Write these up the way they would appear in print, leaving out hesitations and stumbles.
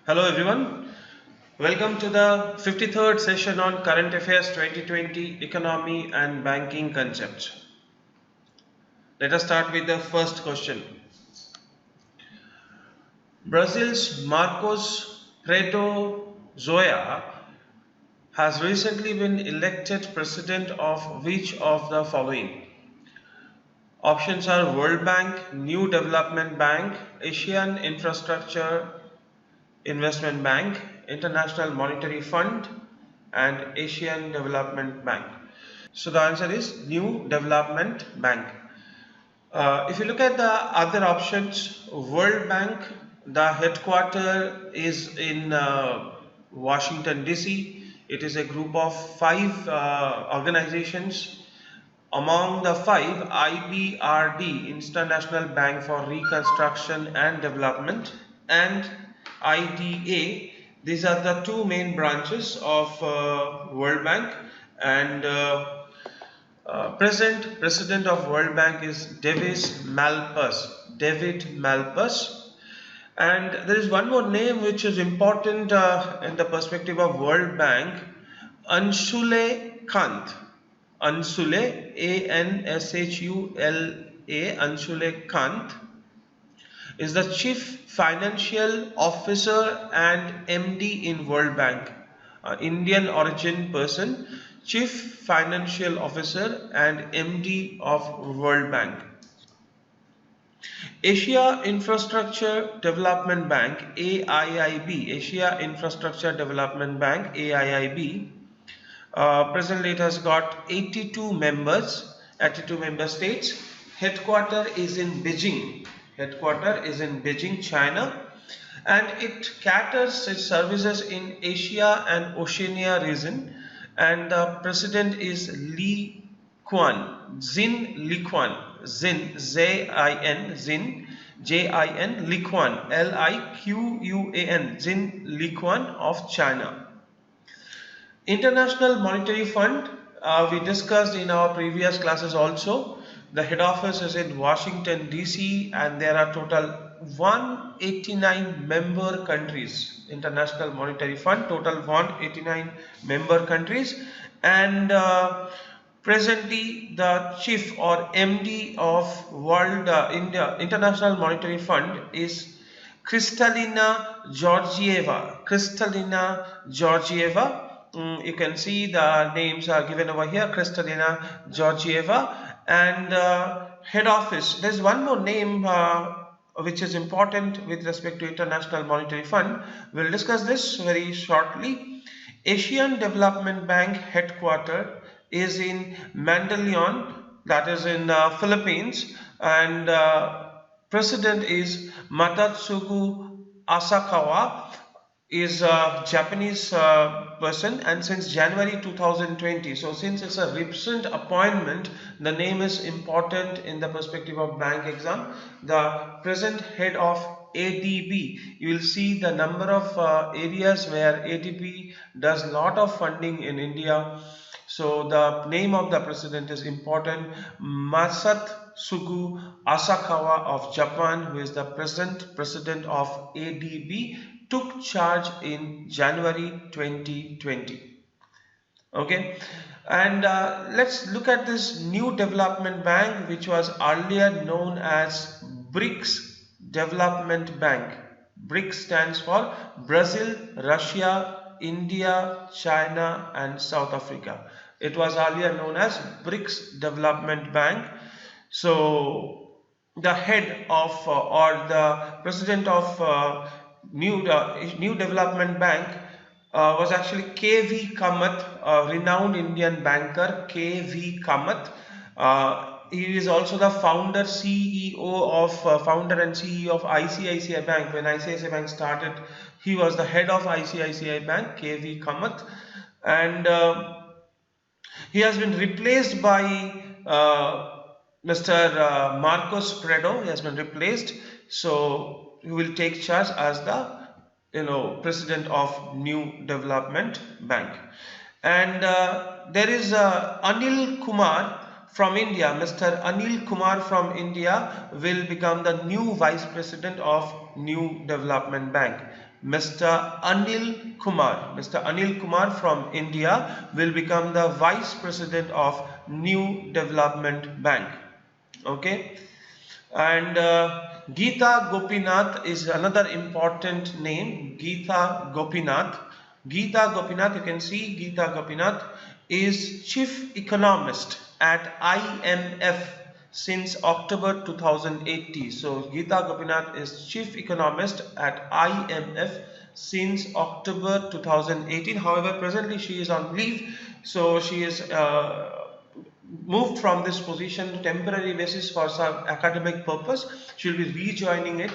Hello everyone, welcome to the 53rd session on Current Affairs 2020 Economy and Banking Concepts. Let us start with the first question. Brazil's Marcos Preto Zoya has recently been elected president of which of the following? Options are World Bank, New Development Bank, Asian Infrastructure Investment Bank, International Monetary Fund, and Asian Development Bank. So the answer is New Development Bank. If you look at the other options, World Bank, the headquarter is in Washington DC. It is a group of five organizations. Among the five, IBRD, International Bank for Reconstruction and Development, and IDA, these are the two main branches of World Bank, and president of World Bank is David Malpass. And there is one more name which is important in the perspective of World Bank, Anshule Kant. Anshule, A-N-S-H-U-L-A, Anshule Kant is the Chief Financial Officer and MD in World Bank, Indian origin person, Chief Financial Officer and MD of World Bank. Asia Infrastructure Development Bank, AIIB, Asia Infrastructure Development Bank, AIIB, presently it has got 82 member states. Headquarter is in Beijing, China, and it caters its services in Asia and Oceania region, and the president is Zin Li Quan, J-I-N, Li Quan, L-I-Q-U-A-N, Zin Li Quan of China. International Monetary Fund, we discussed in our previous classes also. The head office is in Washington DC, and there are total 189 member countries. International Monetary Fund, total 189 member countries, and presently the chief or MD of International Monetary Fund is Kristalina Georgieva. You can see the names are given over here, Kristalina Georgieva, and head office. There's one more name which is important with respect to International Monetary Fund. We'll discuss this very shortly. Asian Development Bank headquarter is in Mandaluyong, that is in Philippines, and president is Matatsugu Asakawa, is a Japanese person, and since January 2020, so since it's a recent appointment, the name is important in the perspective of bank exam. The present head of ADB, you will see the number of areas where ADB does lot of funding in India. So the name of the president is important, Masatsugu Asakawa of Japan, who is the present president of ADB, took charge in January 2020. Okay, and let's look at this New Development Bank, which was earlier known as BRICS Development Bank. BRICS stands for Brazil, Russia, India, China, and South Africa. It was earlier known as BRICS Development Bank. So the head of or the president of New Development Bank was actually K.V. Kamath, a renowned Indian banker, K.V. Kamath. He is also the founder and CEO of ICICI Bank. When ICICI Bank started, he was the head of ICICI Bank, K.V. Kamath, and he has been replaced by Mr. Marcos Preto. He has been replaced, so he will take charge as the president of New Development Bank. And there is Anil Kumar from India. Mr. Anil Kumar from India will become the new vice president of New Development Bank. Mr. Anil Kumar. Mr. Anil Kumar from India will become the Vice President of New Development Bank. Okay. And Geeta Gopinath is another important name. Geeta Gopinath. Geeta Gopinath, you can see Geeta Gopinath is Chief Economist at IMF since October 2018. So Geeta Gopinath is Chief Economist at IMF since October 2018. However, presently she is on leave, so she is moved from this position temporary basis for some academic purpose. She will be rejoining it.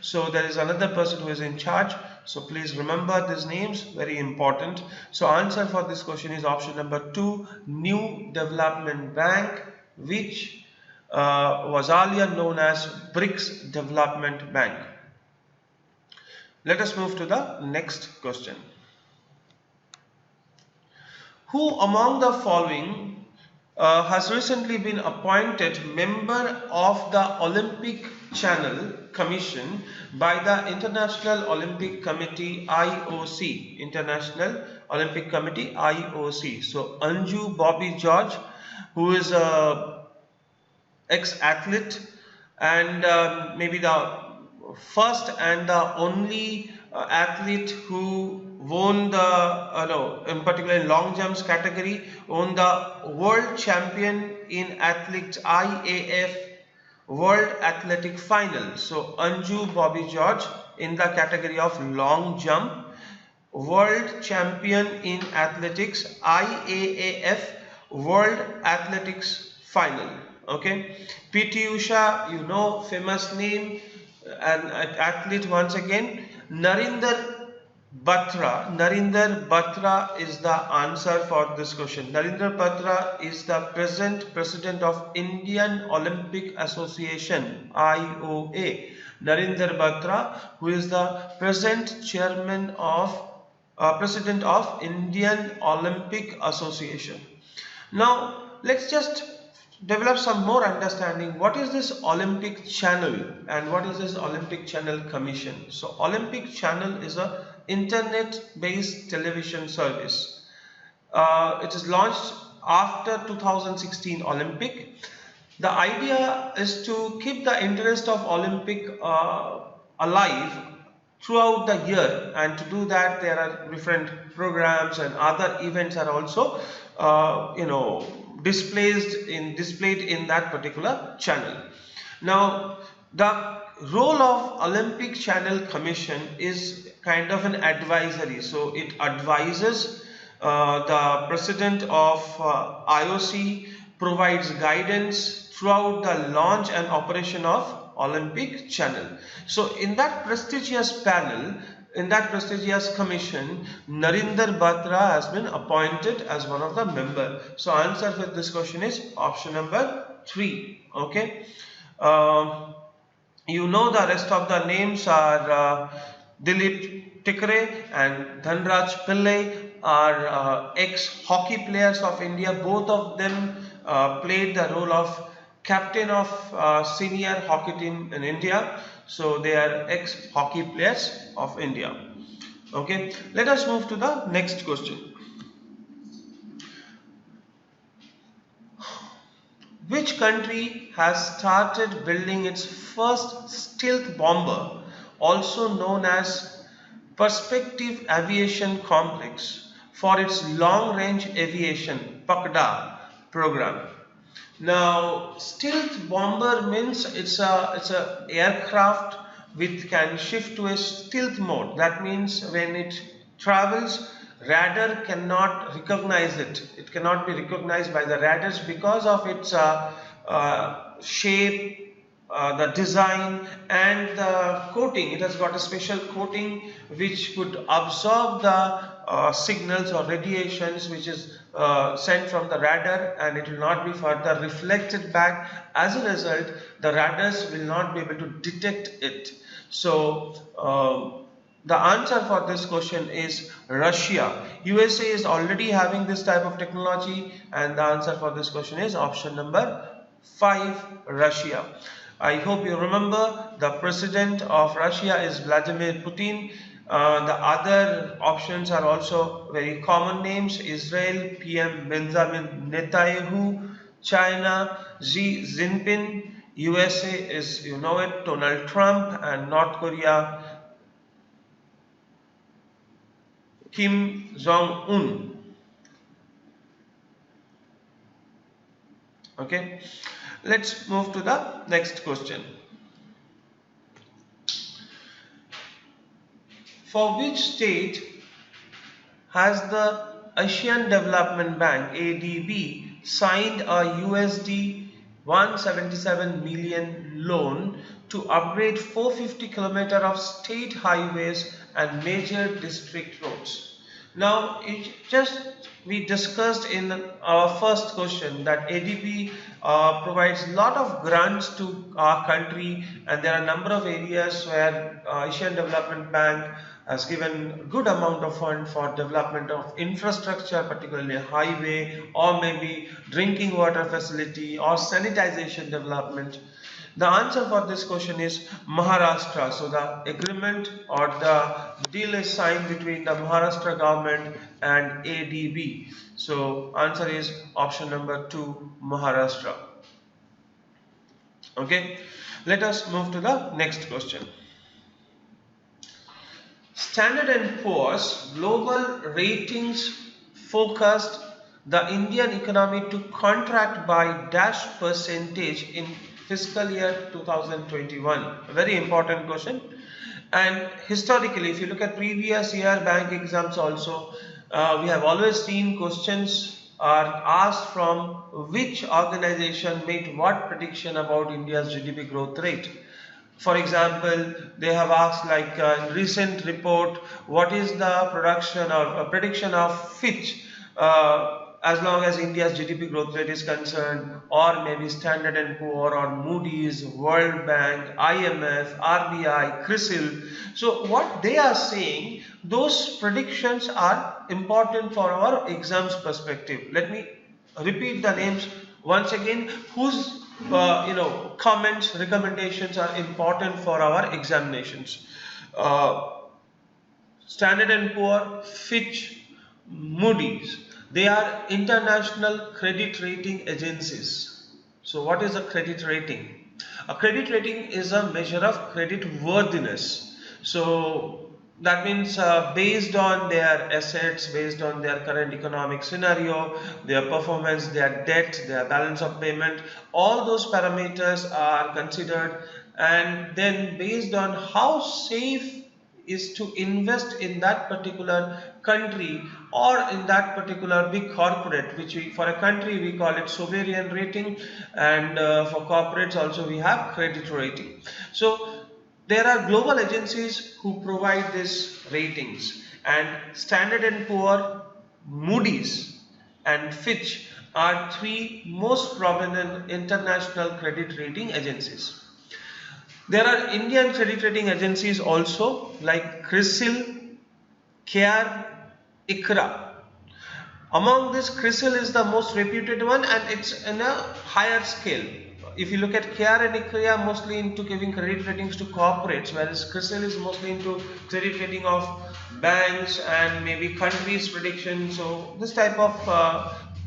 So there is another person who is in charge. So please remember these names, very important. So answer for this question is option number 2, New Development Bank, which was earlier known as BRICS Development Bank. Let us move to the next question. Who among the following has recently been appointed member of the Olympic Channel Commission by the International Olympic Committee IOC. International Olympic Committee IOC. So Anju Bobby George, who is a ex-athlete and maybe the first and the only athlete who won the in particular in long jumps category, won the world champion in athletics IAF World Athletic Final. So Anju Bobby George in the category of long jump, world champion in athletics IAAF World Athletics Final. Okay, PT Usha, you know, famous name, an athlete once again. Narinder Batra is the answer for this question. Narinder Batra is the present president of Indian Olympic Association, IOA. Narinder Batra, who is the present chairman of president of Indian Olympic Association. Now let's just develop some more understanding. What is this Olympic Channel and what is this Olympic Channel Commission? So Olympic Channel is a internet based television service. It is launched after 2016 Olympic. The idea is to keep the interest of Olympic alive throughout the year, and to do that there are different programs and other events are also displayed in that particular channel. Now the role of Olympic Channel Commission is kind of an advisory, so it advises the president of IOC, provides guidance throughout the launch and operation of Olympic Channel. So in that prestigious panel, in that prestigious commission, Narinder Batra has been appointed as one of the members. So answer for this question is option number 3. Okay. You know the rest of the names are Dilip Tikre and Dhanraj Pillai are ex-hockey players of India. Both of them played the role of captain of senior hockey team in India. So they are ex-hockey players of India. Okay, let us move to the next question. Which country has started building its first stealth bomber, also known as Perspective Aviation Complex, for its long-range aviation (PACDA) program? Now, stealth bomber means it's a aircraft which can shift to a stealth mode. That means when it travels, radar cannot recognize it. It cannot be recognized by the radars because of its shape, the design and the coating. It has got a special coating which could absorb the signals or radiations which is sent from the radar, and it will not be further reflected back. As a result, the radars will not be able to detect it. So the answer for this question is Russia. USA is already having this type of technology, and the answer for this question is option number 5, Russia. I hope you remember the president of Russia is Vladimir Putin. The other options are also very common names: Israel, PM Benjamin Netanyahu; China, Xi Jinping; USA is, you know it, Donald Trump; and North Korea, Kim Jong-un. Okay, let's move to the next question. For which state has the Asian Development Bank ADB signed a USD 177 million loan to upgrade 450 km of state highways and major district roads? Now, we discussed in our first question that ADB provides a lot of grants to our country, and there are a number of areas where Asian Development Bank has given good amount of fund for development of infrastructure, particularly highway or maybe drinking water facility or sanitization development. The answer for this question is Maharashtra. So the agreement or the deal is signed between the Maharashtra government and ADB. So answer is option number 2, Maharashtra. Okay, let us move to the next question. Standard & Poor's global ratings forecast the Indian economy to contract by dash percentage in fiscal year 2021. A very important question. And historically, if you look at previous year bank exams also, we have always seen questions are asked from which organization made what prediction about India's GDP growth rate. For example, they have asked, like in recent report, what is the production or prediction of Fitch as long as India's GDP growth rate is concerned, or maybe Standard & Poor or Moody's, World Bank, IMF, RBI, CRISIL. So what they are saying, those predictions are important for our exams perspective. Let me repeat the names once again, whose comments, recommendations are important for our examinations. Standard & Poor, Fitch, Moody's. They are international credit rating agencies. So what is a credit rating? A credit rating is a measure of credit worthiness. So that means based on their assets, based on their current economic scenario, their performance, their debt, their balance of payment, all those parameters are considered, and then based on how safe is to invest in that particular country or in that particular big corporate, which for a country we call it sovereign rating, and for corporates also we have credit rating. So there are global agencies who provide these ratings, and Standard & Poor, Moody's and Fitch are 3 most prominent international credit rating agencies. There are Indian credit rating agencies also, like CRISIL, CARE, ICRA. Among this, CRISIL is the most reputed one, and it's in a higher scale. If you look at CARE and ICRA, mostly into giving credit ratings to corporates, whereas CRISIL is mostly into credit rating of banks and maybe countries' prediction. So this type of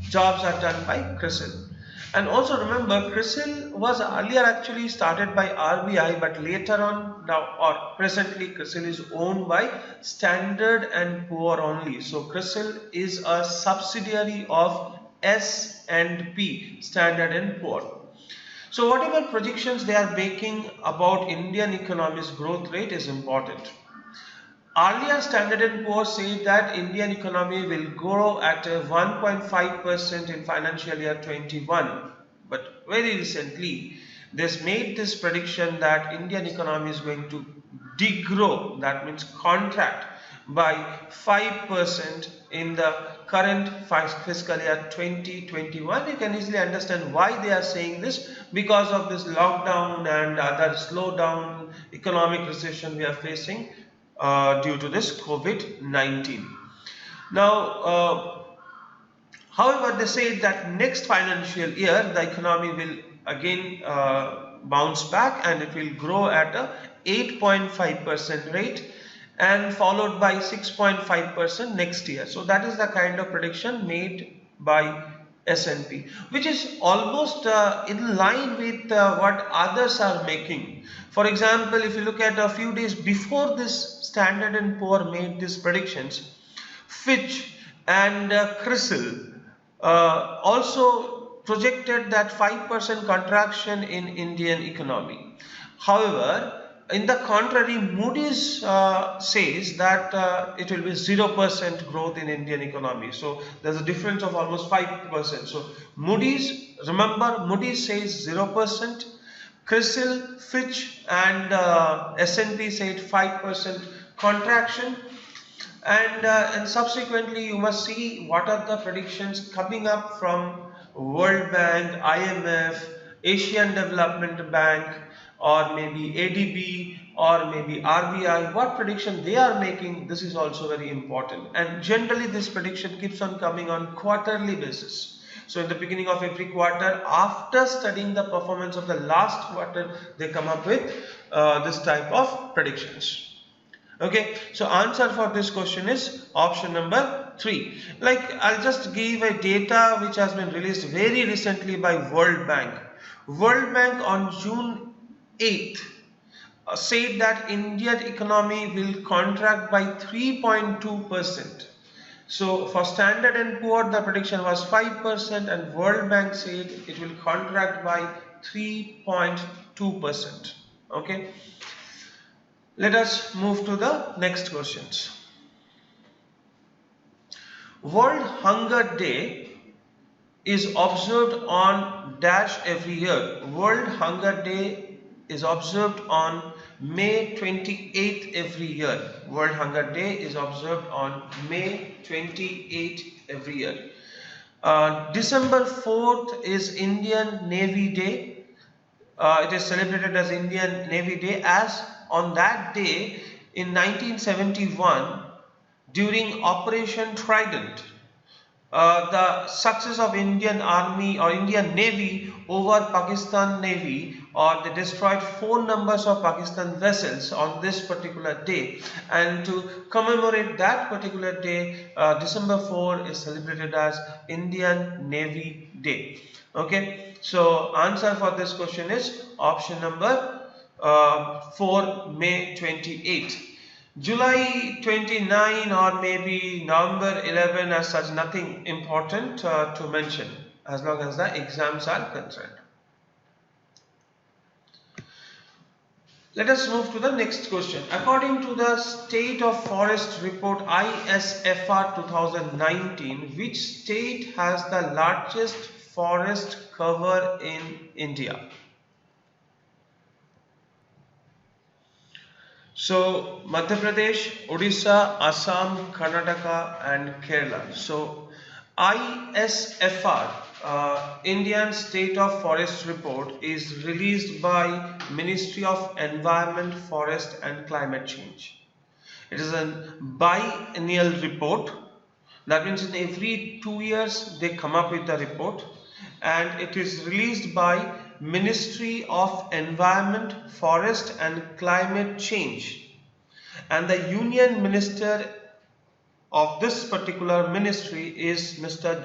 jobs are done by CRISIL. And also remember, CRISIL was earlier actually started by RBI, but later on, now or presently, CRISIL is owned by Standard & Poor only. So CRISIL is a subsidiary of S&P, Standard & Poor. So whatever projections they are making about Indian economy's growth rate is important. Earlier, Standard & Poor said that Indian economy will grow at 1.5% in financial year 21. But very recently, they made this prediction that Indian economy is going to degrow, that means contract, by 5% in the current fiscal year 2021. You can easily understand why they are saying this, because of this lockdown and other slowdown, economic recession we are facing due to this COVID-19. Now, however, they say that next financial year the economy will again bounce back and it will grow at a 8.5% rate. and followed by 6.5% next year. So that is the kind of prediction made by S&P, which is almost in line with what others are making. For example, if you look at a few days before this, Standard and Poor made these predictions. Fitch and CRISIL also projected that 5% contraction in Indian economy. However, in the contrary, Moody's says that it will be 0% growth in Indian economy. So there's a difference of almost 5%. So Moody's, remember, Moody's says 0%, CRISIL, Fitch and S&P said 5% contraction. And subsequently you must see what are the predictions coming up from World Bank, IMF, Asian Development Bank, or maybe ADB, or maybe RBI. What prediction they are making, this is also very important. And generally this prediction keeps on coming on quarterly basis. So in the beginning of every quarter, after studying the performance of the last quarter, they come up with this type of predictions. Okay, so answer for this question is option number 3. Like, I'll just give a data which has been released very recently by World Bank. World Bank on June 8th said that Indian economy will contract by 3.2%. So for Standard and Poor the prediction was 5% and World Bank said it will contract by 3.2%. Okay. Let us move to the next questions. World Hunger Day is observed on dash every year. World Hunger Day is observed on May 28th every year. World Hunger Day is observed on May 28th every year. December 4th is Indian Navy Day. It is celebrated as Indian Navy Day, as on that day in 1971 during Operation Trident, the success of Indian Army or Indian Navy over Pakistan Navy, or they destroyed 4 numbers of Pakistan vessels on this particular day, and to commemorate that particular day, December 4 is celebrated as Indian Navy Day. Okay, so answer for this question is option number 4, May 28. July 29 or maybe November 11 as such, nothing important to mention as long as the exams are concerned. Let us move to the next question. According to the State of Forest Report ISFR 2019, which state has the largest forest cover in India? So Madhya Pradesh, Odisha, Assam, Karnataka and Kerala. So ISFR, Indian State of Forest Report, is released by Ministry of Environment, Forest and Climate Change. It is a biennial report. That means in every 2 years they come up with a report, and it is released by Ministry of Environment, Forest and Climate Change, and the Union Minister of this particular ministry is Mr.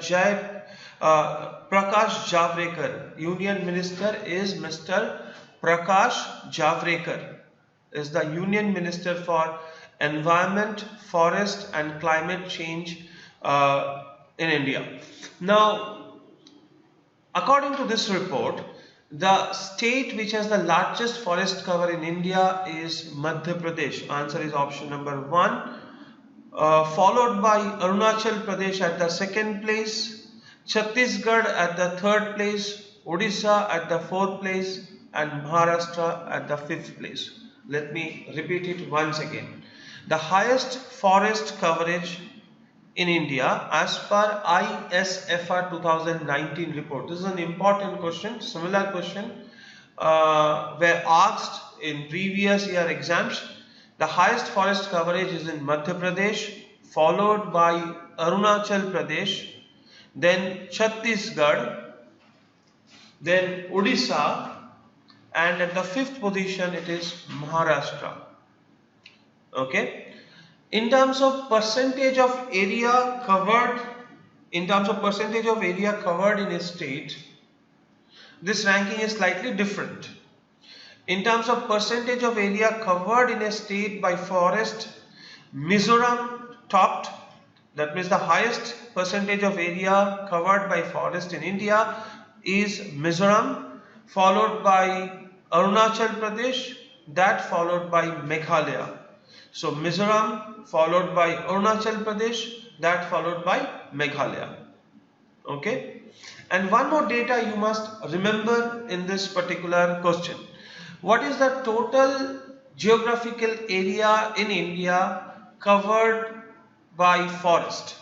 Prakash Javadekar. Union Minister is Mr. Prakash Javadekar, is the Union Minister for Environment, Forest and Climate Change in India. Now, according to this report, the state which has the largest forest cover in India is Madhya Pradesh. Answer is option number 1. Followed by Arunachal Pradesh at the 2nd place, Chhattisgarh at the 3rd place, Odisha at the 4th place and Maharashtra at the 5th place. Let me repeat it once again. The highest forest coverage in India as per ISFR 2019 report. This is an important question. Similar question were asked in previous year exams. The highest forest coverage is in Madhya Pradesh, followed by Arunachal Pradesh, then Chhattisgarh, then Odisha, and at the 5th position it is Maharashtra. Okay. In terms of percentage of area covered, in terms of percentage of area covered in a state, this ranking is slightly different. In terms of percentage of area covered in a state by forest, Mizoram topped. That means the highest percentage of area covered by forest in India is Mizoram, followed by Arunachal Pradesh, that followed by Meghalaya. So Mizoram followed by Arunachal Pradesh, that followed by Meghalaya. Okay, and one more data you must remember in this particular question. What is the total geographical area in India covered by forest?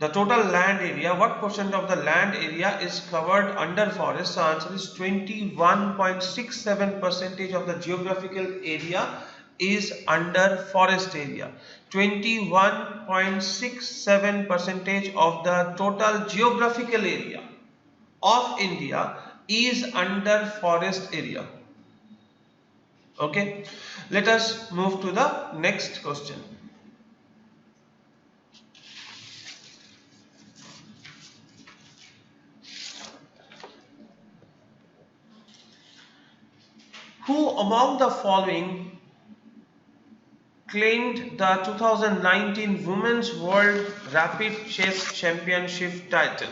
The total land area, what percent of the land area is covered under forest? The answer is 21.67 percentage of the geographical area is under forest area. 21.67 percentage of the total geographical area of India is under forest area. Okay, let us move to the next question. Who among the following claimed the 2019 Women's World Rapid Chess Championship title?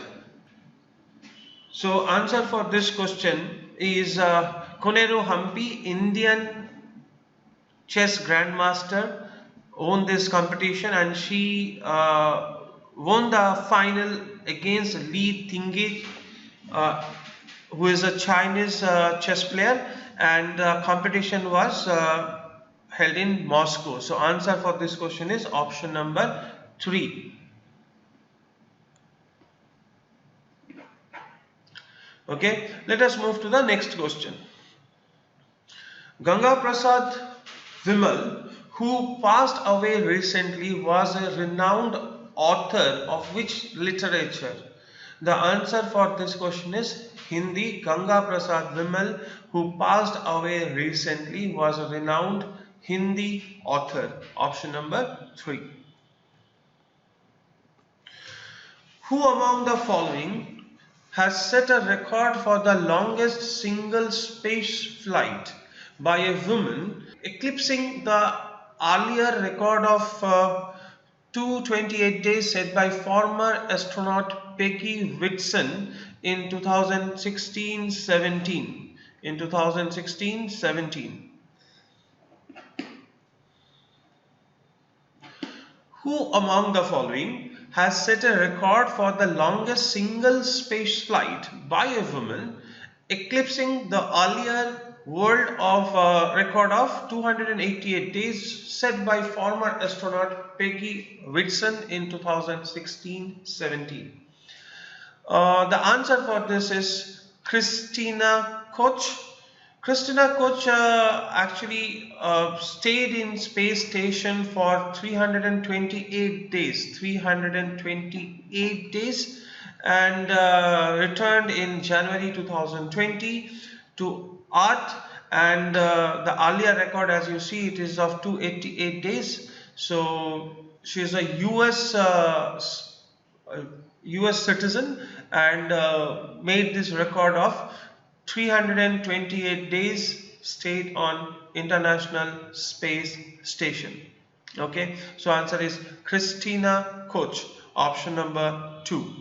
So answer for this question is Koneru Hampi, Indian chess grandmaster, won this competition, and she won the final against Li Tingyi, who is a Chinese chess player, and the competition was held in Moscow. So answer for this question is option number 3. Okay, let us move to the next question. Ganga Prasad Vimal, who passed away recently, was a renowned author of which literature? The answer for this question is Hindi. Ganga Prasad Vimal, who passed away recently, was a renowned Hindi author. Option number 3. Who among the following has set a record for the longest single space flight by a woman, eclipsing the earlier record of 228 days set by former astronaut Peggy Whitson in 2016-17. In 2016-17. Who among the following has set a record for the longest single space flight by a woman, eclipsing the earlier world of record of 288 days set by former astronaut Peggy Whitson in 2016-17? The answer for this is Christina Koch. Christina Koch actually stayed in space station for 328 days, and returned in January 2020 to Earth, and the earlier record, as you see, it is of 288 days. So she is a US citizen, and made this record of 328 days stayed on International Space Station. Okay, so answer is Christina Koch, option number 2.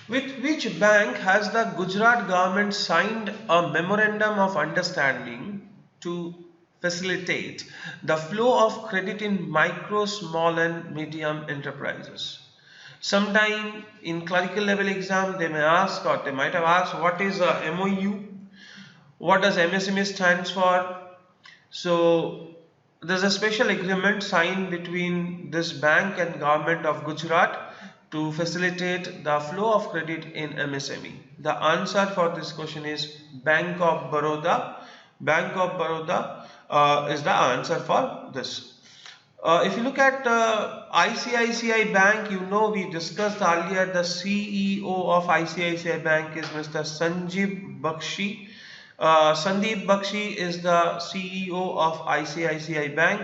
With which bank has the Gujarat government signed a memorandum of understanding to facilitate the flow of credit in micro, small and medium enterprises? Sometime in clerical level exam they may ask, or they might have asked, what is a MOU? What does MSME stands for? So there's a special agreement signed between this bank and government of Gujarat to facilitate the flow of credit in MSME. The answer for this question is Bank of Baroda. Bank of Baroda is the answer for this. If you look at ICICI Bank, you know we discussed earlier the CEO of ICICI Bank is Mr. Sanjeev Bakshi. Sandeep Bakshi is the CEO of ICICI Bank,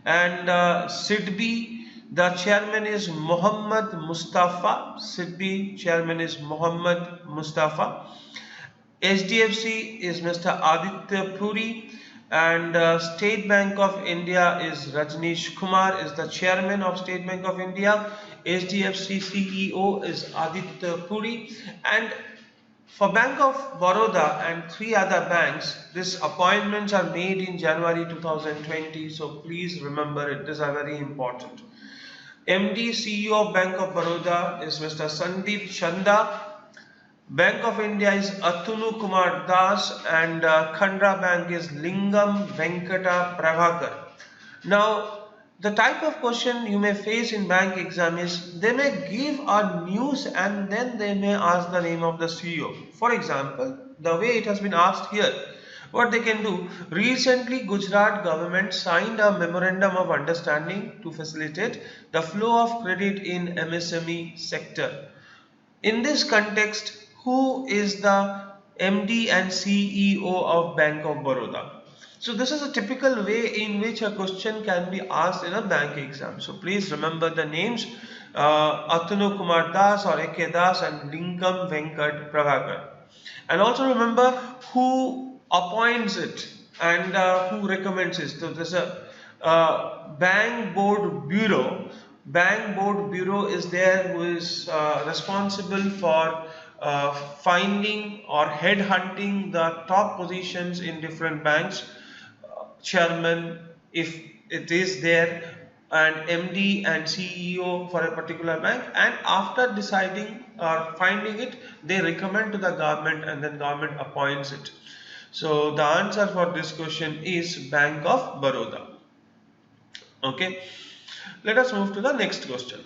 and SIDBI, the chairman is Mohammad Mustafa. SIDBI chairman is Mohammad Mustafa. HDFC is Mr. Aditya Puri, and State Bank of India is Rajneesh Kumar is the chairman of State Bank of India. HDFC CEO is Aditya Puri, and for Bank of Baroda and three other banks, these appointments are made in January 2020. So please remember it. These are very important. MD CEO of Bank of Baroda is Mr. Sandeep Chanda. Bank of India is Atunu Kumar Das, and Khandra Bank is Lingam Venkata Prabhakar. Now, the type of question you may face in bank exam is they may give a news and then they may ask the name of the CEO. For example, the way it has been asked here, what they can do, recently Gujarat government signed a memorandum of understanding to facilitate the flow of credit in MSME sector. In this context, who is the MD and CEO of Bank of Baroda? So this is a typical way in which a question can be asked in a bank exam. So please remember the names Atanu Kumar Das or A.K. Das and Lingam Venkat Prabhakar. And also remember who appoints it and who recommends it. So there's a Bank Board Bureau. Bank Board Bureau is there who is responsible for finding or headhunting the top positions in different banks, chairman if it is there, and MD and CEO for a particular bank, and after deciding or finding it, they recommend to the government and then government appoints it. So the answer for this question is Bank of Baroda. Okay, let us move to the next question.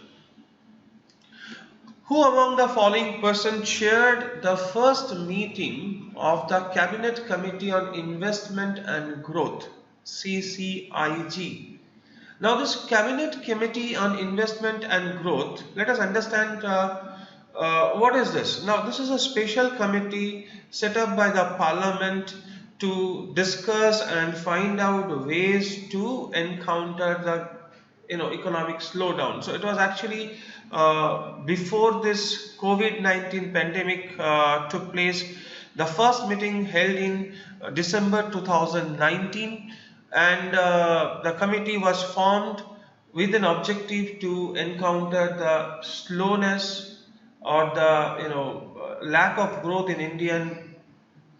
Who among the following persons chaired the first meeting of the Cabinet Committee on Investment and Growth, CCIG? Now this Cabinet Committee on Investment and Growth, let us understand what is this. Now this is a special committee set up by the Parliament to discuss and find out ways to encounter the economic slowdown. So it was actually before this COVID-19 pandemic took place, the first meeting held in December 2019, and the committee was formed with an objective to encounter the slowness or the lack of growth in Indian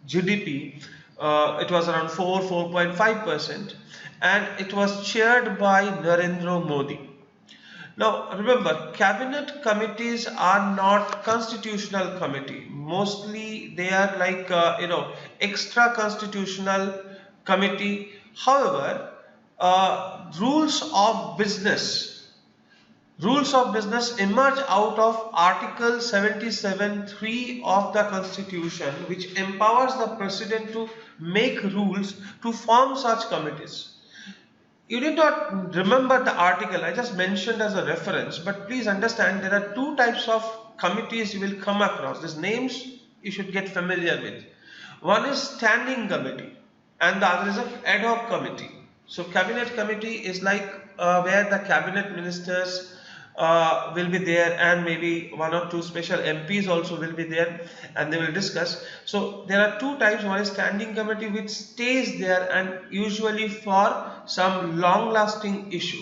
GDP. It was around 4.5%, and it was chaired by Narendra Modi. Now remember, cabinet committees are not constitutional committee. Mostly they are like extra constitutional committee. However, rules of business emerge out of Article 77(3) of the Constitution, which empowers the President to make rules to form such committees. You did not remember the article, I just mentioned as a reference, but please understand there are two types of committees you will come across. These names you should get familiar with. One is standing committee and the other is an ad hoc committee. So cabinet committee is like where the cabinet ministers will be there, and maybe one or two special MPs also will be there, and they will discuss. So there are two types. One is standing committee, which stays there and usually for some long lasting issue,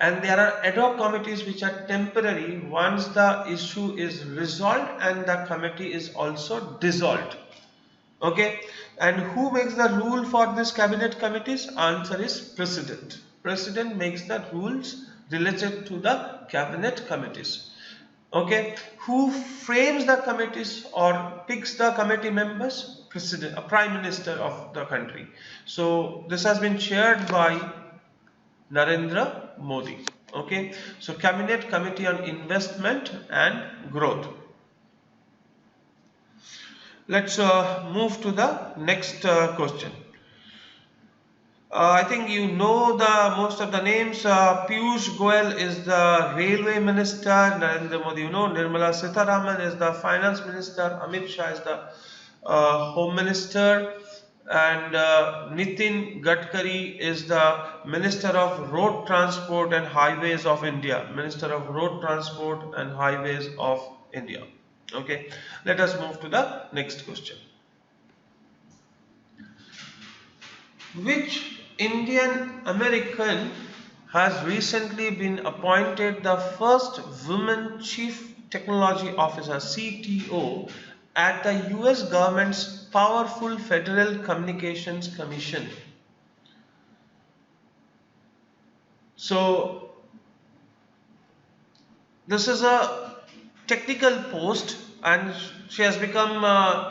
and there are ad hoc committees which are temporary once the issue is resolved and the committee is also dissolved. Okay, and who makes the rule for this cabinet committees? Answer is President. President makes the rules related to the cabinet committees. Okay, who frames the committees or picks the committee members? President, a prime minister of the country. So this has been chaired by Narendra Modi. Okay, so cabinet committee on investment and growth. Let's move to the next question. I think you know the most of the names. Piyush Goyal is the railway minister. Narendra Modi, you know. Nirmala Sitharaman is the finance minister. Amit Shah is the home minister. And Nitin Gadkari is the Minister of Road Transport and Highways of India. Minister of Road Transport and Highways of India. Okay. Let us move to the next question. Which Indian American has recently been appointed the first woman Chief Technology Officer (CTO) at the US government's powerful Federal Communications Commission? So this is a technical post and she has become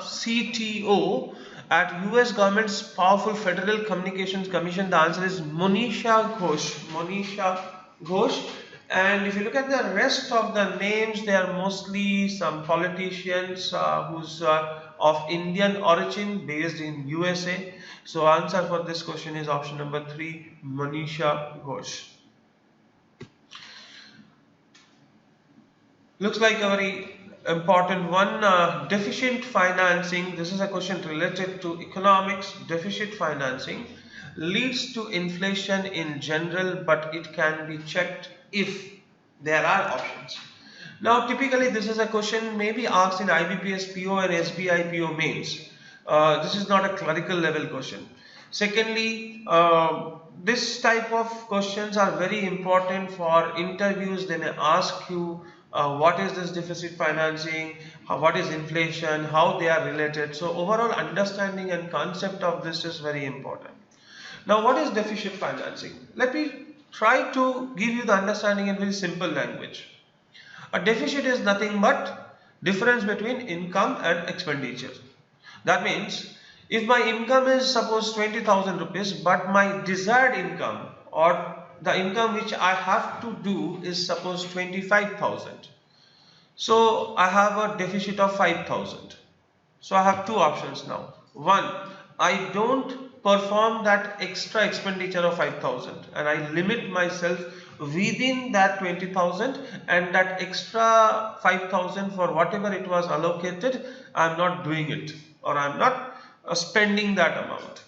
CTO at US government's powerful Federal Communications Commission. The answer is Monisha Ghosh. Monisha Ghosh. And if you look at the rest of the names, they are mostly some politicians who's of Indian origin based in USA. So answer for this question is option number 3, Monisha Ghosh. Looks like a very important one. Deficient financing. This is a question related to economics. Deficit financing leads to inflation in general, but it can be checked if there are options. Now, typically, this is a question maybe asked in IBPS PO and SBI PO mains. This is not a clerical level question. Secondly, this type of questions are very important for interviews. They may ask you what is this deficit financing, what is inflation, how they are related. So overall understanding and concept of this is very important. Now, what is deficit financing? Let me try to give you the understanding in very simple language. A deficit is nothing but difference between income and expenditure. That means if my income is suppose 20,000 rupees, but my desired income or the income which I have to do is suppose 25,000. So I have a deficit of 5,000. So I have two options now. One, I don't perform that extra expenditure of 5,000 and I limit myself within that 20,000, and that extra 5,000 for whatever it was allocated, I am not doing it, or I am not spending that amount.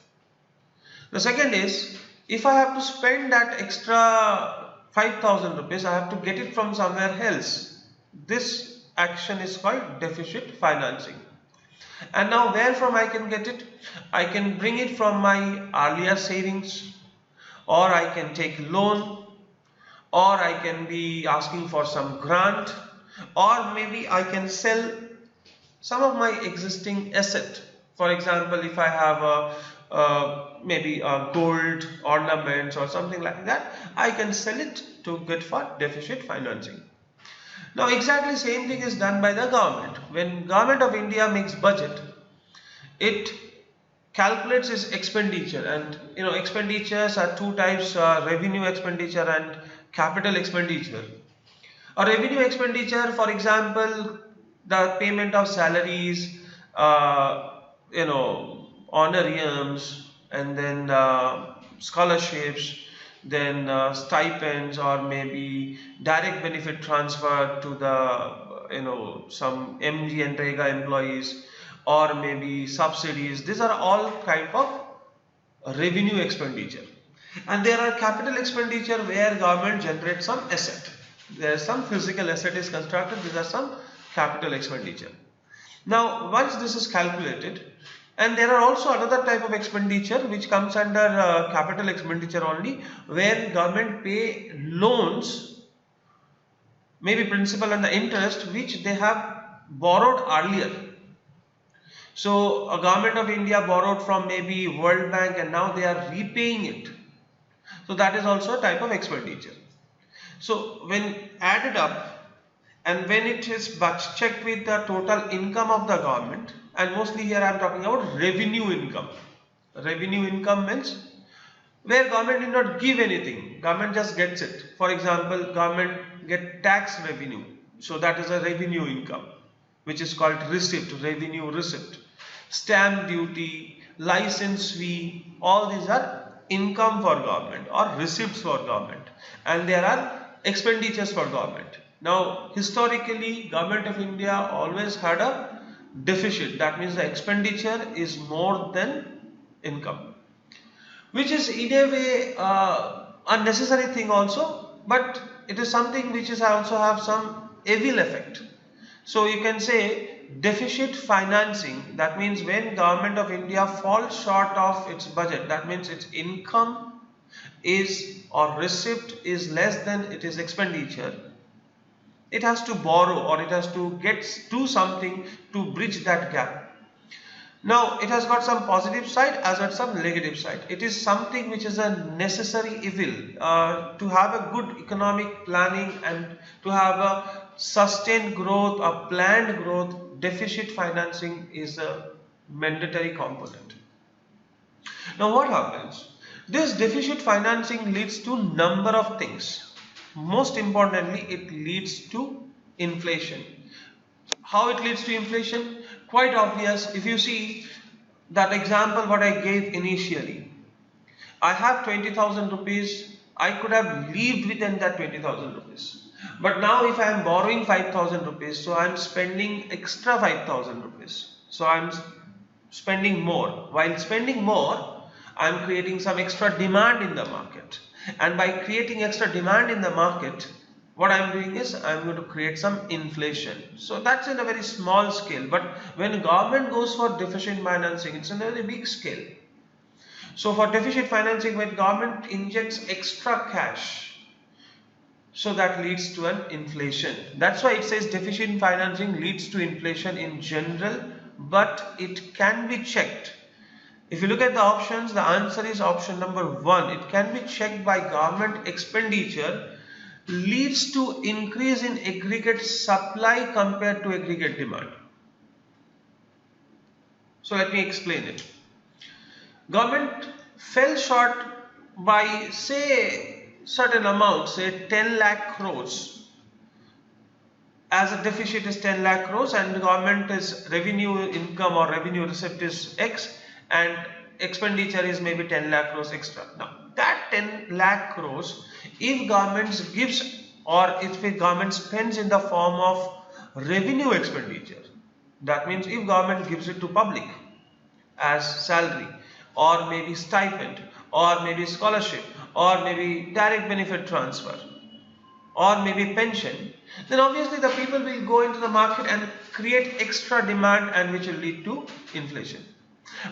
The second is, if I have to spend that extra 5,000 rupees, I have to get it from somewhere else. This action is called deficit financing. And now where from I can get it? I can bring it from my earlier savings, or I can take loan, or I can be asking for some grant, or maybe I can sell some of my existing asset. For example, if I have maybe a gold ornaments or something like that, I can sell it to get for deficit financing. Now exactly same thing is done by the government. When Government of India makes budget, it calculates its expenditure, and expenditures are two types: revenue expenditure and capital expenditure. A revenue expenditure, for example, the payment of salaries, honorariums, and then scholarships, then stipends, or maybe direct benefit transfer to the some MG and Rega employees, or maybe subsidies. These are all kind of revenue expenditure. And there are capital expenditure where government generates some asset. There is some physical asset is constructed. These are some capital expenditure. Now once this is calculated, and there are also another type of expenditure which comes under capital expenditure only, where government pay loans, maybe principal and the interest, which they have borrowed earlier. So a Government of India borrowed from maybe World Bank and now they are repaying it. So that is also a type of expenditure. So when added up and when it is checked with the total income of the government, and mostly here I am talking about revenue income. Revenue income means where government did not give anything, government just gets it. For example, government get tax revenue, so that is a revenue income, which is called receipt, revenue receipt. Stamp duty, license fee, all these are income for government or receipts for government, and there are expenditures for government. Now historically Government of India always had a deficit, that means the expenditure is more than income, which is in a way a necessary thing also, but it is something which is also have some evil effect. So you can say deficit financing, that means when Government of India falls short of its budget, that means its income is or receipt is less than it is expenditure, it has to borrow or it has to do something to bridge that gap. Now it has got some positive side as well as some negative side. It is something which is a necessary evil to have a good economic planning and to have a sustained growth, a planned growth. Deficit financing is a mandatory component. Now what happens? This deficit financing leads to number of things. Most importantly, it leads to inflation. How it leads to inflation? Quite obvious. If you see that example what I gave initially, I have 20,000 rupees, I could have lived within that 20,000 rupees. But now if I am borrowing 5,000 rupees, so I am spending extra 5,000 rupees. So I am spending more. While spending more, I am creating some extra demand in the market. And by creating extra demand in the market, what I am doing is I am going to create some inflation. So that's in a very small scale. But when government goes for deficit financing, it's in a very big scale. So for deficit financing, when government injects extra cash, so that leads to an inflation. That's why it says deficit financing leads to inflation in general, but it can be checked. If you look at the options, the answer is option number 1. It can be checked by government expenditure leads to increase in aggregate supply compared to aggregate demand. So let me explain it. Government fell short by say certain amount, say 10 lakh crores. As a deficit is 10 lakh crores and the government is revenue income or revenue receipt is X and expenditure is maybe 10 lakh crores extra. Now that 10 lakh crores, if government gives or if the government spends in the form of revenue expenditure, that means if government gives it to public as salary or maybe stipend or maybe scholarship or maybe direct benefit transfer or maybe pension, then obviously the people will go into the market and create extra demand and which will lead to inflation.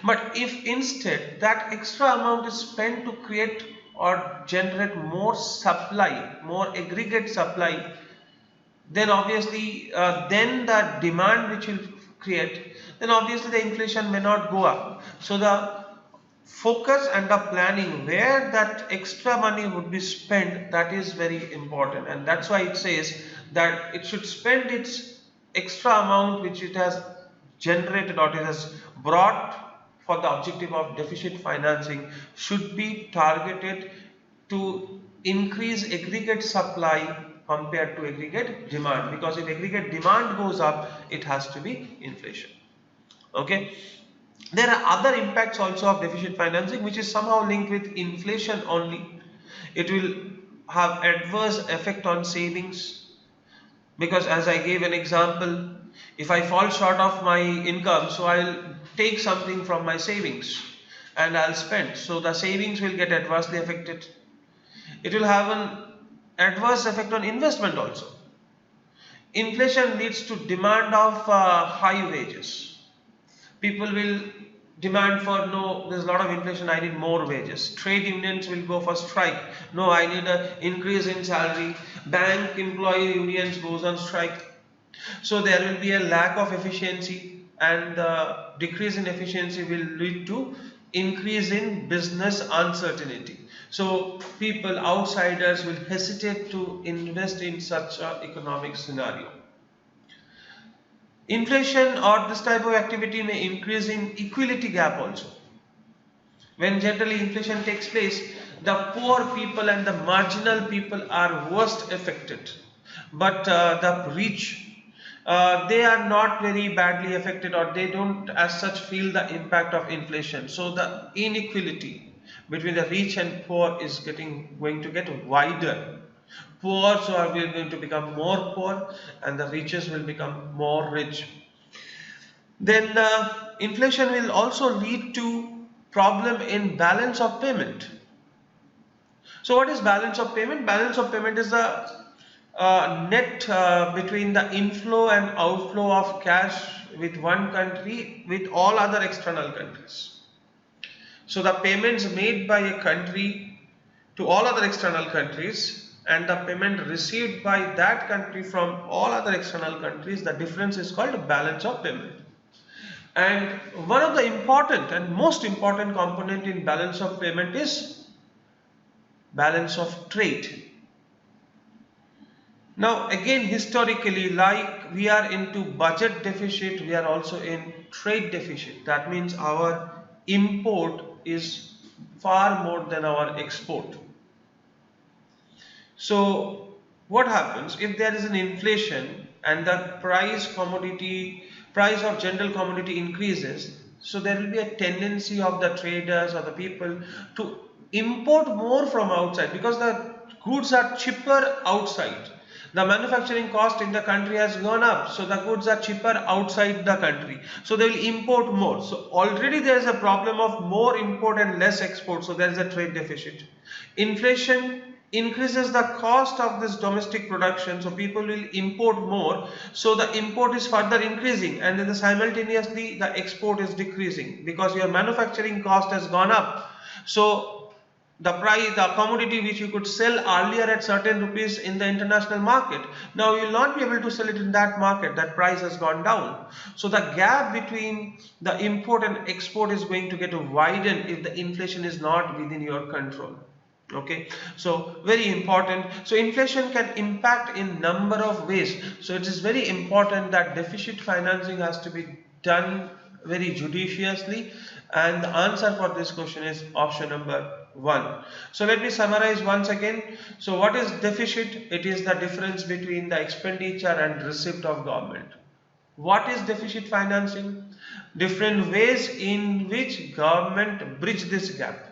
But if instead that extra amount is spent to create or generate more supply, more aggregate supply, then obviously then the demand which will create, then obviously the inflation may not go up. So the focus and the planning where that extra money would be spent, that is very important, and that's why it says that it should spend its extra amount which it has generated or it has brought for the objective of deficit financing should be targeted to increase aggregate supply compared to aggregate demand, because if aggregate demand goes up, it has to be inflation. Okay. There are other impacts also of deficit financing which is somehow linked with inflation only. It will have adverse effect on savings, because as I gave an example, if I fall short of my income, so I'll take something from my savings and I'll spend, so the savings will get adversely affected. It will have an adverse effect on investment also. Inflation leads to demand of high wages. People will demand for, no, there's a lot of inflation, I need more wages. Trade unions will go for strike, no, I need an increase in salary. Bank employee unions goes on strike. So there will be a lack of efficiency, and the decrease in efficiency will lead to increase in business uncertainty. So people, outsiders will hesitate to invest in such an economic scenario. Inflation or this type of activity may increase in equality gap also. When generally inflation takes place, the poor people and the marginal people are worst affected, but the rich, they are not very badly affected, or they don't as such feel the impact of inflation. So the inequality between the rich and poor is going to get wider. Poor so are going to become more poor, and the richest will become more rich. Then inflation will also lead to problem in balance of payment. So what is balance of payment? Balance of payment is the net between the inflow and outflow of cash with one country with all other external countries. So the payments made by a country to all other external countries and the payment received by that country from all other external countries, the difference is called balance of payment. And one of the important and most important component in balance of payment is balance of trade. Now again, historically, like we are into budget deficit, we are also in trade deficit. That means our import is far more than our export. So what happens if there is an inflation and the price of general commodity increases? So there will be a tendency of the traders or the people to import more from outside because the goods are cheaper outside. The manufacturing cost in the country has gone up, so the goods are cheaper outside the country. So they will import more. So already there is a problem of more import and less export. So there is a trade deficit. Inflation increases the cost of this domestic production, so people will import more, so the import is further increasing, and then simultaneously the export is decreasing because your manufacturing cost has gone up. So the commodity which you could sell earlier at certain rupees in the international market, now you will not be able to sell it in that market. That price has gone down. So the gap between the import and export is going to get widened if the inflation is not within your control. Okay, so very important. So inflation can impact in number of ways. So it is very important that deficit financing has to be done very judiciously, and the answer for this question is option number 1. So let me summarize once again. So what is deficit? It is the difference between the expenditure and receipt of government. What is deficit financing? Different ways in which government bridge this gap.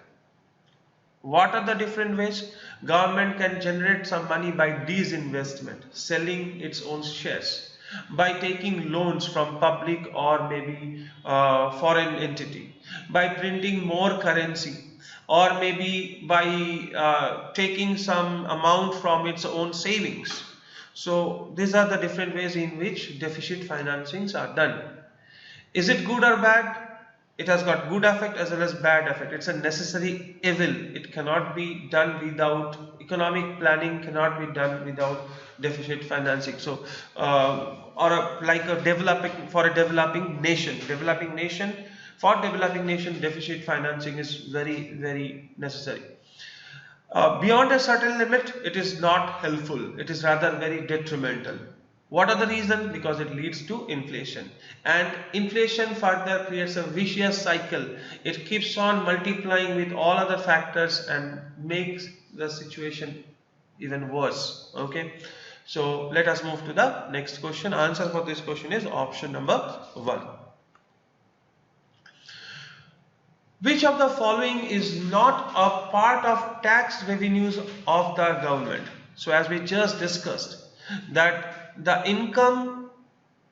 What are the different ways? Government can generate some money by disinvestment, selling its own shares, by taking loans from public or maybe foreign entity, by printing more currency, or maybe by taking some amount from its own savings. So these are the different ways in which deficit financings are done. Is it good or bad? It has got good effect as well as bad effect. It's a necessary evil. It cannot be done without economic planning, cannot be done without deficit financing. So like a developing nation, for developing nation, deficit financing is very, very necessary. Beyond a certain limit, it is not helpful. It is rather very detrimental. What are the reasons? Because it leads to inflation, and inflation further creates a vicious cycle. It keeps on multiplying with all other factors and makes the situation even worse. Okay, so let us move to the next question. Answer for this question is option number 1. Which of the following is not a part of tax revenues of the government? So as we just discussed, that the income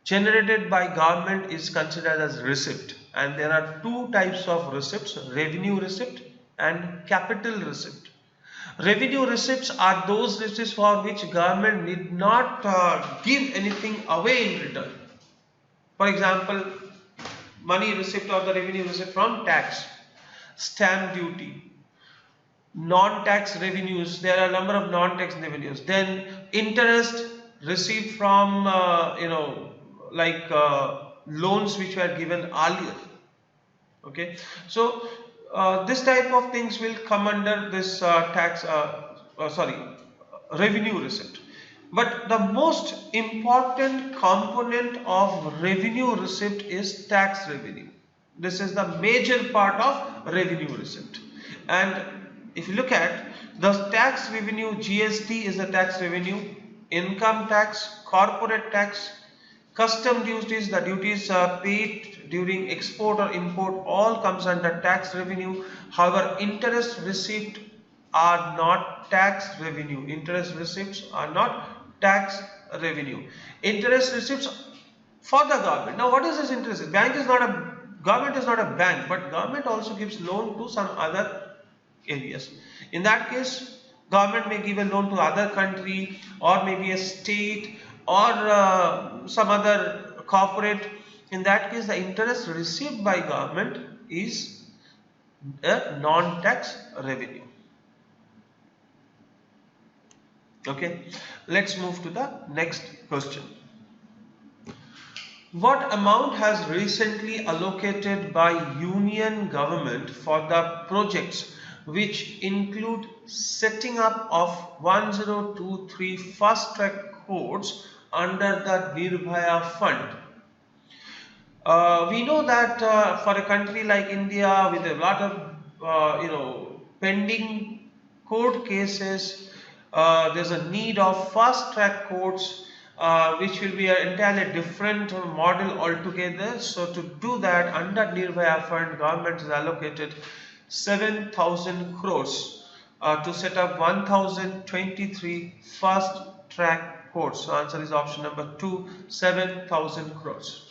generated by government is considered as receipt, and there are two types of receipts: revenue receipt and capital receipt. Revenue receipts are those receipts for which government need not give anything away in return. For example, money receipt or the revenue receipt from tax, stamp duty, non-tax revenues. There are a number of non-tax revenues. Then interest received from loans which were given earlier. Okay, so this type of things will come under this revenue receipt. But the most important component of revenue receipt is tax revenue. This is the major part of revenue receipt. And if you look at the tax revenue, GST is a tax revenue, income tax, corporate tax, custom duties, the duties paid during export or import all comes under tax revenue. However, interest received are not tax revenue. Interest receipts are not tax revenue. Interest receipts for the government. Now, what is this interest? Bank is not a government is not a bank, but government also gives loan to some other areas. In that case, government may give a loan to other country or maybe a state or some other corporate. In that case, the interest received by government is a non-tax revenue. Okay, let's move to the next question. What amount has recently allocated by Union government for the projects which include setting up of 1023 fast track courts under the Nirbhaya Fund? We know that for a country like India with a lot of pending court cases, there's a need of fast track courts, which will be an entirely different model altogether. So to do that, under Nirbhaya Fund, government has allocated 7,000 crores to set up 1023 fast track courts. So answer is option number 2, 7,000 crores.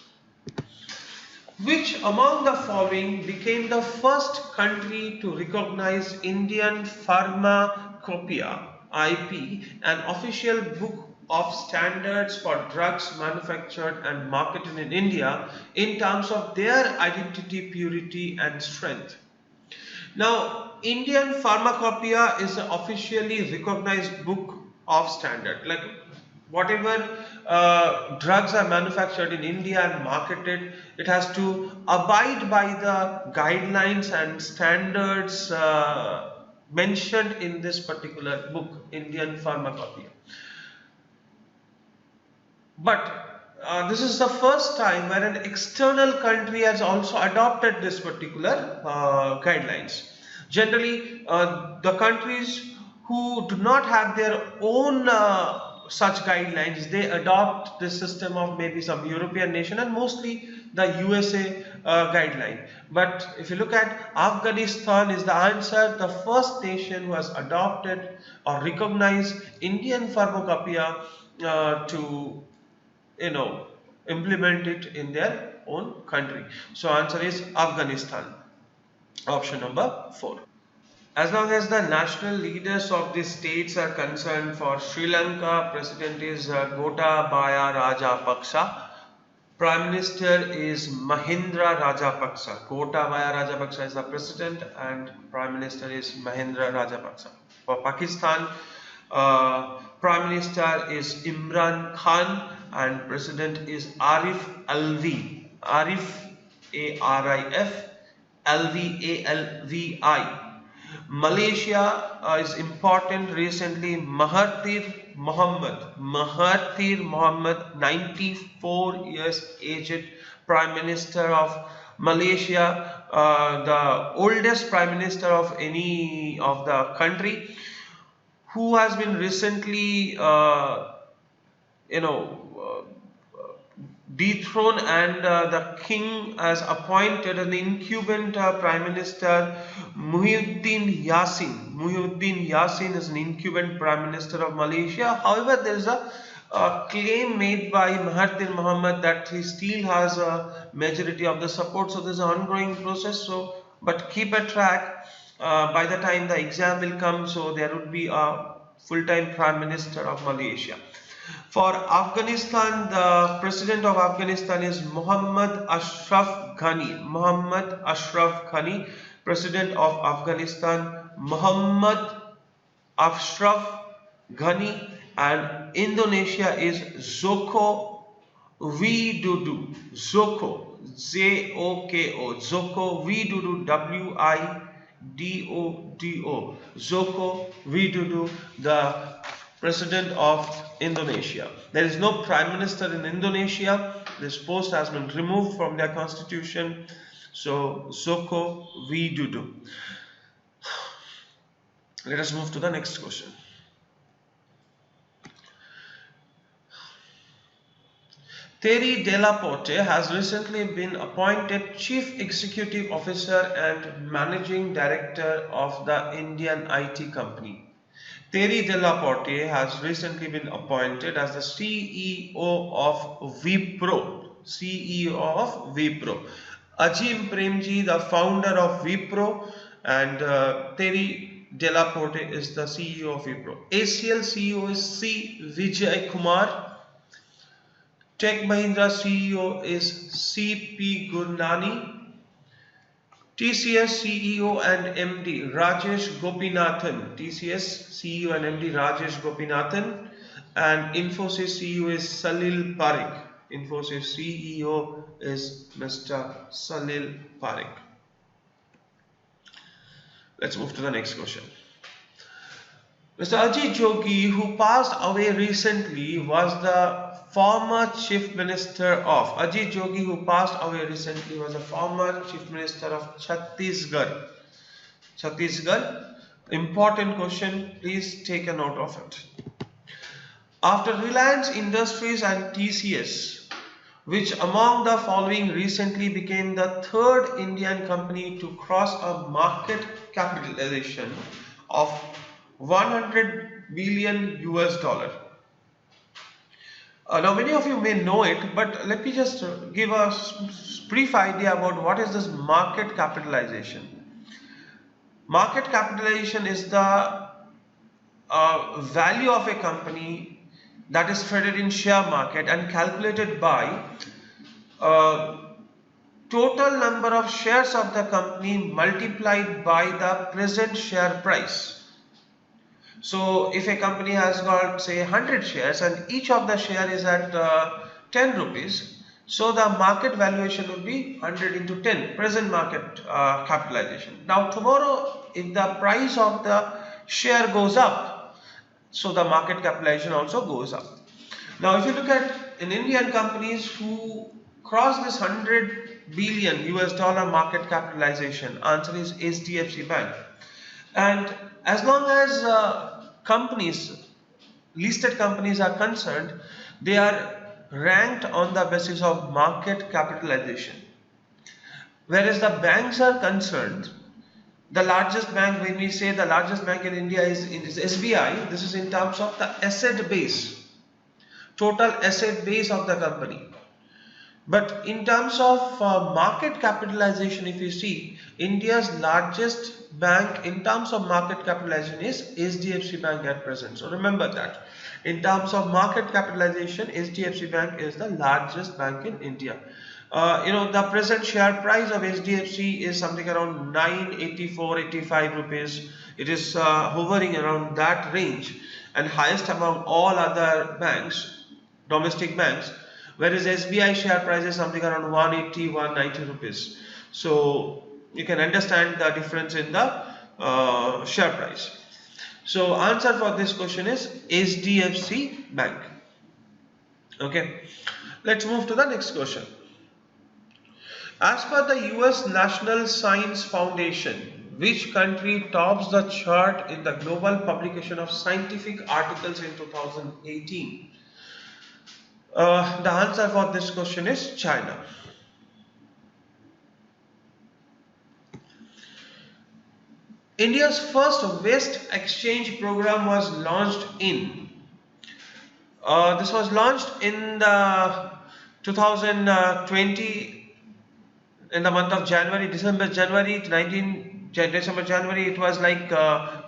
Which among the following became the first country to recognize Indian Pharmacopoeia IP, an official book of standards for drugs manufactured and marketed in India in terms of their identity, purity and strength? Now, Indian Pharmacopoeia is an officially recognized book of standard. Like whatever drugs are manufactured in India and marketed, it has to abide by the guidelines and standards mentioned in this particular book, Indian Pharmacopoeia. But this is the first time where an external country has also adopted this particular guidelines. Generally, the countries who do not have their own such guidelines, they adopt this system of maybe some European nation and mostly the USA guideline. But if you look at Afghanistan is the answer, the first nation who has adopted or recognized Indian Pharmacopoeia to implement it in their own country. So answer is Afghanistan, option number 4. As long as the national leaders of the states are concerned, for Sri Lanka, President is Gotabaya Rajapaksa. Prime Minister is Mahindra Rajapaksa. Gotabaya Rajapaksa is the President and Prime Minister is Mahindra Rajapaksa. For Pakistan, Prime Minister is Imran Khan and President is Arif Alvi. Arif, A-R-I-F, Alvi, A-L-V-I. Malaysia is important recently. Mahathir Mohamad, 94 years aged, Prime Minister of Malaysia, the oldest Prime Minister of any of the country, who has been recently dethroned, and the king has appointed an incumbent Prime Minister, Muhyiddin Yassin. Muhyiddin Yassin is an incumbent Prime Minister of Malaysia. However, there is a claim made by Mahathir Mohamad that he still has a majority of the support. So there is an ongoing process. So, but keep a track. By the time the exam will come, so there would be a full-time Prime Minister of Malaysia. For Afghanistan, the President of Afghanistan is Muhammad Ashraf Ghani. Muhammad Ashraf Ghani, President of Afghanistan, Muhammad Ashraf Ghani. And Indonesia is Joko Widodo. Joko, Z-O-K-O, Joko Widodo, W-I-D-O-D-O. Joko Widodo, the President of Indonesia. There is no Prime Minister in Indonesia. This post has been removed from their constitution. So Joko Widodo. Let us move to the next question. Thierry Delaporte has recently been appointed Chief Executive Officer and Managing Director of the Indian IT company. Thierry Delaporte has recently been appointed as the CEO of Wipro. CEO of Wipro. Ajim Premji, the founder of Wipro, and Thierry Delaporte is the CEO of Wipro. ACL CEO is C. Vijay Kumar. Tech Mahindra CEO is C.P. Gurnani. TCS CEO and MD Rajesh Gopinathan. TCS CEO and MD Rajesh Gopinathan. And Infosys CEO is Salil Parekh. Infosys CEO is Mr. Salil Parekh. Let's move to the next question. Mr. Ajit Jogi, who passed away recently, was the former Chief Minister of Ajit Jogi, who passed away recently, was the former Chief Minister of Chhattisgarh. Chhattisgarh, important question, please take a note of it. After Reliance Industries and TCS, which among the following recently became the third Indian company to cross a market capitalization of 100 billion US dollar. Now many of you may know it, but let me just give a brief idea about what is this market capitalization. Market capitalization is the value of a company that is traded in share market and calculated by total number of shares of the company multiplied by the present share price. So if a company has got say 100 shares and each of the share is at 10 rupees, so the market valuation would be 100 into 10, present market capitalization. Now tomorrow if the price of the share goes up, so the market capitalization also goes up. Now if you look at in Indian companies who cross this 100 billion US dollar market capitalization, answer is HDFC Bank. And as long as companies, listed companies are concerned, they are ranked on the basis of market capitalization. Whereas the banks are concerned, the largest bank, when we say the largest bank in India is SBI, this is in terms of the asset base, total asset base of the company. But in terms of market capitalization, if you see, India's largest bank in terms of market capitalization is HDFC Bank at present. So remember that. In terms of market capitalization, HDFC Bank is the largest bank in India. The present share price of HDFC is something around 984-85 rupees. It is hovering around that range, and highest among all other banks, domestic banks. Whereas SBI share price is something around 180-190 rupees. So you can understand the difference in the share price. So answer for this question is HDFC Bank. Okay, let's move to the next question. As per the US National Science Foundation, which country tops the chart in the global publication of scientific articles in 2018? The answer for this question is China. India's first waste exchange program was launched in. This was launched in the 2020 in the month of January, December, January. It was like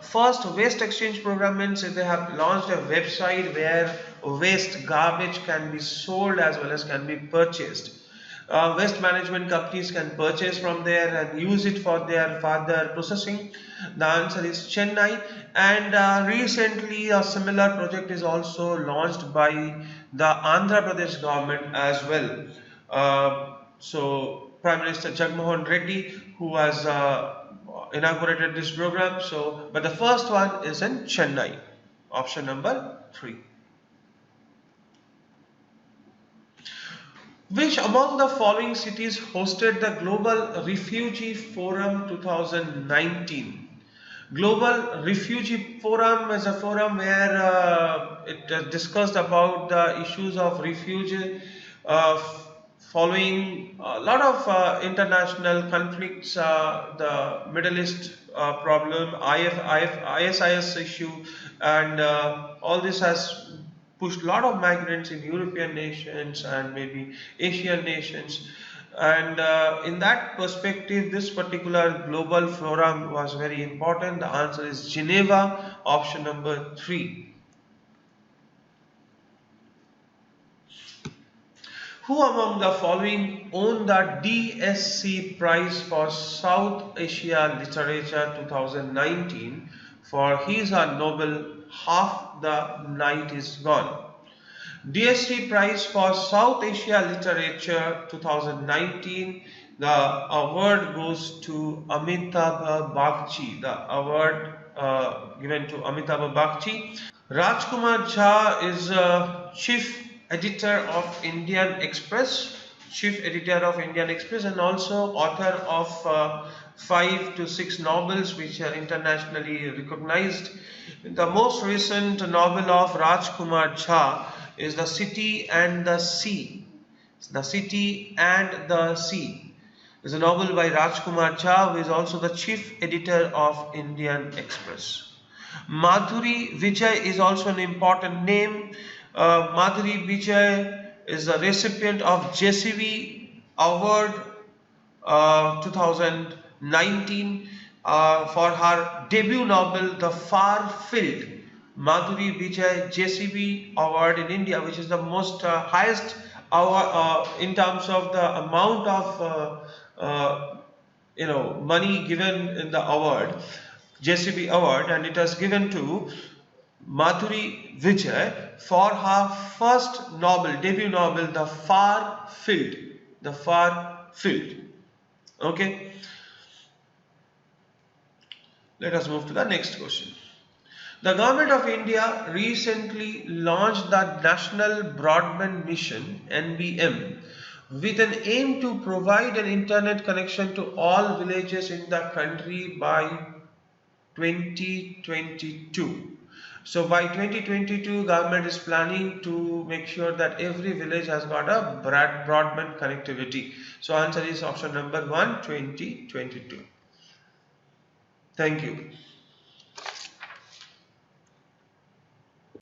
first waste exchange program means they have launched a website where waste garbage can be sold as well as can be purchased. Waste management companies can purchase from there and use it for their further processing. The answer is Chennai. And recently a similar project is also launched by the Andhra Pradesh government as well. So Prime Minister Jagmohan Reddy, who has inaugurated this program. But the first one is in Chennai. Option number 3. Which among the following cities hosted the Global Refugee Forum 2019? Global Refugee Forum is a forum where it discussed about the issues of refugee following a lot of international conflicts, the Middle East problem, ISIS issue, and all this has pushed a lot of migrants in European nations and maybe Asian nations. And in that perspective, this particular global forum was very important. The answer is Geneva, option number 3. Who among the following won the DSC Prize for South Asia Literature 2019 for his or novel Half the Night is Gone? DSC Prize for South Asia Literature 2019. The award goes to Amitabh Bagchi. The award given to Amitabh Bagchi. Rajkumar Jha is chief editor of Indian Express, and also author of 5 to 6 novels which are internationally recognized. The most recent novel of Rajkumar Jha is The City and the Sea. The City and the Sea is a novel by Rajkumar Jha, who is also the chief editor of Indian Express. Madhuri Vijay is also an important name. Madhuri Vijay is the recipient of JCV Award 2019 for her debut novel The Far Field. Madhuri Vijay JCV Award in India, which is the most highest award in terms of the amount of money given in the award, JCB Award, and it was given to Madhuri Vijay for her first novel, debut novel, The Far Field. The Far Field. Okay. Let us move to the next question. The Government of India recently launched the National Broadband Mission (NBM) with an aim to provide an internet connection to all villages in the country by 2022. So by 2022, government is planning to make sure that every village has got a broadband connectivity. So answer is option number 1, 2022. Thank you.